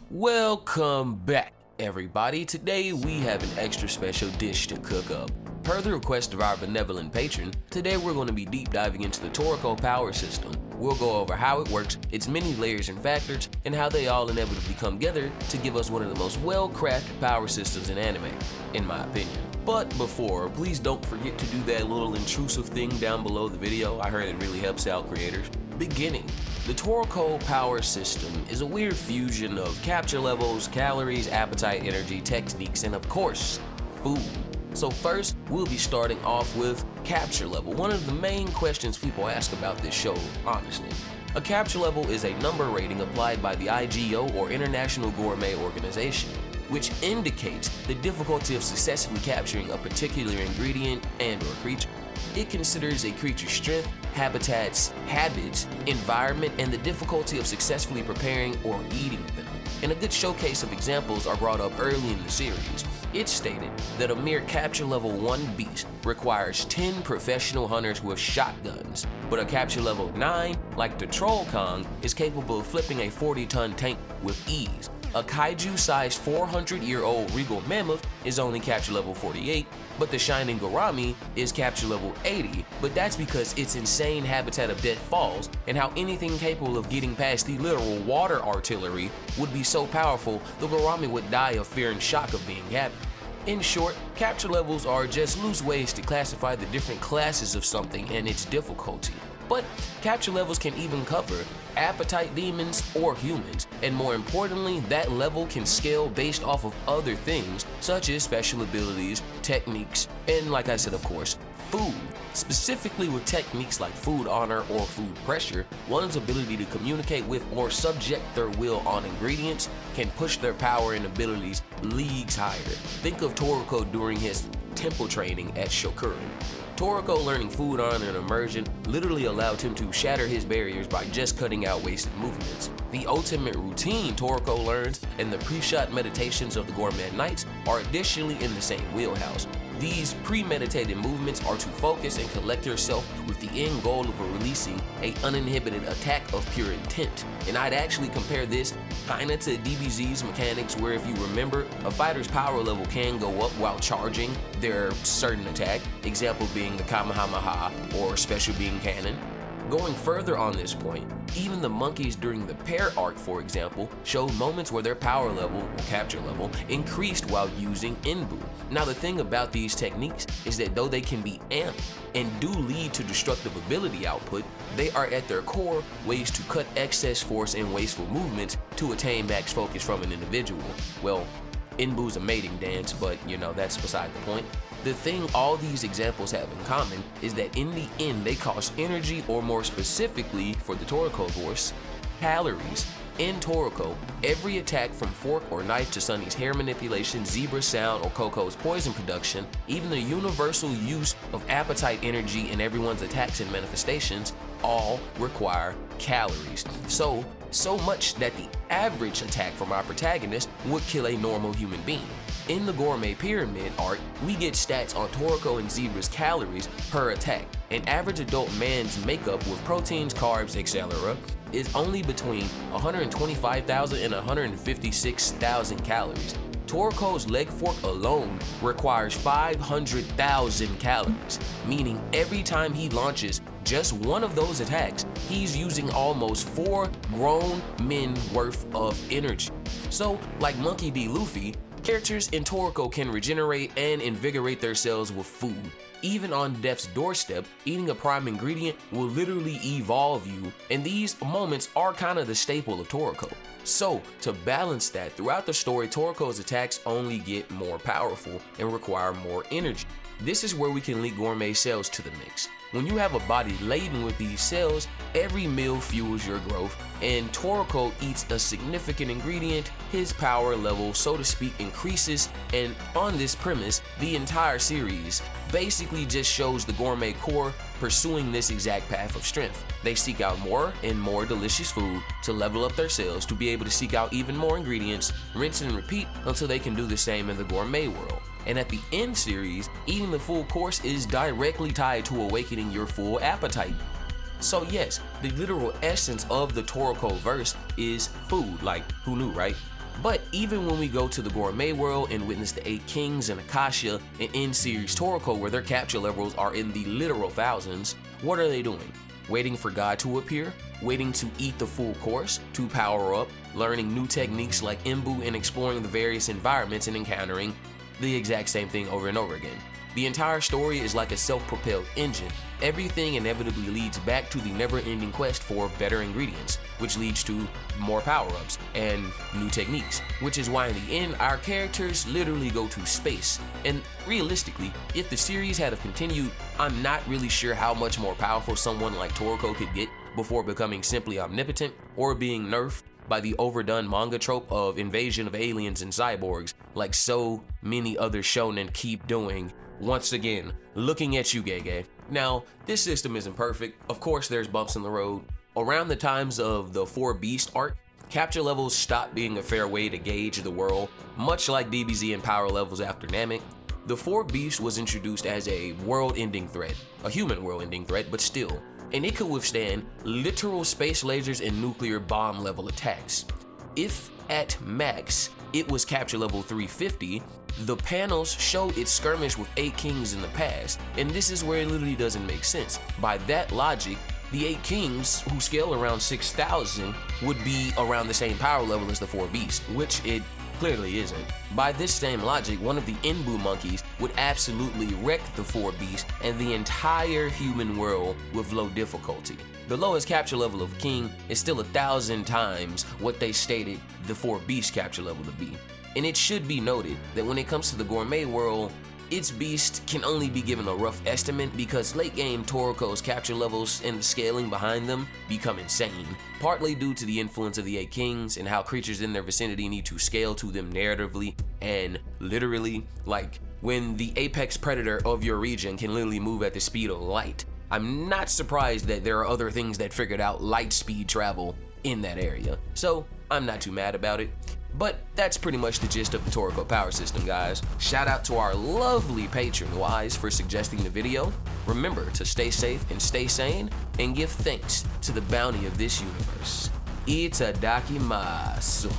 Welcome back, everybody. Today we have an extra special dish to cook up. Per the request of our benevolent patron, today we're going to be deep diving into the Toriko power system. We'll go over how it works, its many layers and factors, and how they all inevitably come together to give us one of the most well-crafted power systems in anime, in my opinion. But before, please don't forget to do that little intrusive thing down below the video. I heard it really helps out creators. Beginning. The Toriko power system is a weird fusion of capture levels, calories, appetite, energy, techniques, and of course, food. So first, we'll be starting off with capture level, one of the main questions people ask about this show, honestly. A capture level is a number rating applied by the IGO or International Gourmet Organization, which indicates the difficulty of successfully capturing a particular ingredient and or creature. It considers a creature's strength, habitats, habits, environment, and the difficulty of successfully preparing or eating them. And a good showcase of examples are brought up early in the series. It's stated that a mere capture level 1 beast requires 10 professional hunters with shotguns, but a capture level 9, like the Troll Kong, is capable of flipping a 40-ton tank with ease. A kaiju-sized 400-year-old regal mammoth is only capture level 48, but the shining gourami is capture level 80, but that's because its insane habitat of death falls, and how anything capable of getting past the literal water artillery would be so powerful the gourami would die of fear and shock of being captured. In short, capture levels are just loose ways to classify the different classes of something and its difficulty. But capture levels can even cover appetite demons or humans, and more importantly, that level can scale based off of other things such as special abilities, techniques, and like I said, of course, food. Specifically with techniques like food honor or food pressure, one's ability to communicate with or subject their will on ingredients can push their power and abilities leagues higher. Think of Toriko during his temple training at Shokurin. Toriko learning food honor and immersion literally allowed him to shatter his barriers by just cutting out wasted movements. The ultimate routine Toriko learns and the pre-shot meditations of the Gourmet Knights are additionally in the same wheelhouse. These premeditated movements are to focus and collect yourself with the end goal of releasing an uninhibited attack of pure intent. And I'd actually compare this kinda to DBZ's mechanics, where if you remember, a fighter's power level can go up while charging their certain attack, example being the Kamehameha or Special Beam Cannon. Going further on this point, even the monkeys during the pair arc, for example, showed moments where their power level, or capture level, increased while using Inbu. Now the thing about these techniques is that though they can be amped and do lead to destructive ability output, they are at their core ways to cut excess force and wasteful movements to attain max focus from an individual. Well, Inbu's a mating dance, but you know, that's beside the point. The thing all these examples have in common is that in the end they cost energy, or more specifically for the Toriko Force, calories. In Toriko, every attack from fork or knife to Sunny's hair manipulation, zebra sound, or Coco's poison production, even the universal use of appetite energy in everyone's attacks and manifestations, all require calories. So much that the average attack from our protagonist would kill a normal human being. In the Gourmet Pyramid arc, we get stats on Toriko and Zebra's calories per attack. An average adult man's makeup with proteins, carbs, etc. is only between 125,000 and 156,000 calories. Toriko's leg fork alone requires 500,000 calories, meaning every time he launches just one of those attacks, he's using almost 4 grown men worth of energy. So, like Monkey D. Luffy, characters in Toriko can regenerate and invigorate their cells with food. Even on death's doorstep, eating a prime ingredient will literally evolve you, and these moments are kind of the staple of Toriko. So, to balance that, throughout the story, Toriko's attacks only get more powerful and require more energy. This is where we can link Gourmet cells to the mix. When you have a body laden with these cells, every meal fuels your growth, and Toriko eats a significant ingredient, his power level, so to speak, increases, and on this premise, the entire series basically just shows the Gourmet core pursuing this exact path of strength. They seek out more and more delicious food to level up their cells, to be able to seek out even more ingredients, rinse and repeat until they can do the same in the Gourmet world. And at the end series, eating the full course is directly tied to awakening your full appetite. So yes, the literal essence of the Toriko verse is food, like who knew, right? But even when we go to the Gourmet world and witness the 8 Kings and Akasha and in-series Toriko where their capture levels are in the literal thousands, what are they doing? Waiting for God to appear? Waiting to eat the full course? To power up? Learning new techniques like Imbu and exploring the various environments and encountering the exact same thing over and over again. The entire story is like a self-propelled engine. Everything inevitably leads back to the never-ending quest for better ingredients, which leads to more power-ups and new techniques, which is why in the end, our characters literally go to space. And realistically, if the series had continued, I'm not really sure how much more powerful someone like Toriko could get before becoming simply omnipotent or being nerfed by the overdone manga trope of invasion of aliens and cyborgs, like so many other shonen keep doing. Once again, looking at you, Gege. Now, this system isn't perfect. Of course, there's bumps in the road. Around the times of the 4 Beast arc, capture levels stopped being a fair way to gauge the world, much like DBZ and power levels after Namek. The 4 Beast was introduced as a world-ending threat, a human world-ending threat, but still, and it could withstand literal space lasers and nuclear bomb level attacks. If at max, it was capture level 350, the panels show its skirmish with 8 Kings in the past, and this is where it literally doesn't make sense. By that logic, the 8 Kings, who scale around 6,000, would be around the same power level as the 4 Beasts, which it clearly isn't. By this same logic, one of the Imbu monkeys would absolutely wreck the 4 Beasts and the entire human world with low difficulty. The lowest capture level of King is still 1,000 times what they stated the 4 Beast capture level to be. And it should be noted that when it comes to the Gourmet world, its beast can only be given a rough estimate because late game Toriko's capture levels and the scaling behind them become insane, partly due to the influence of the 8 Kings and how creatures in their vicinity need to scale to them narratively and literally, like when the apex predator of your region can literally move at the speed of light. I'm not surprised that there are other things that figured out light speed travel in that area, so I'm not too mad about it. But that's pretty much the gist of the Toriko power system, guys. Shout out to our lovely patron Wise for suggesting the video. Remember to stay safe and stay sane, and give thanks to the bounty of this universe. Itadakimasu.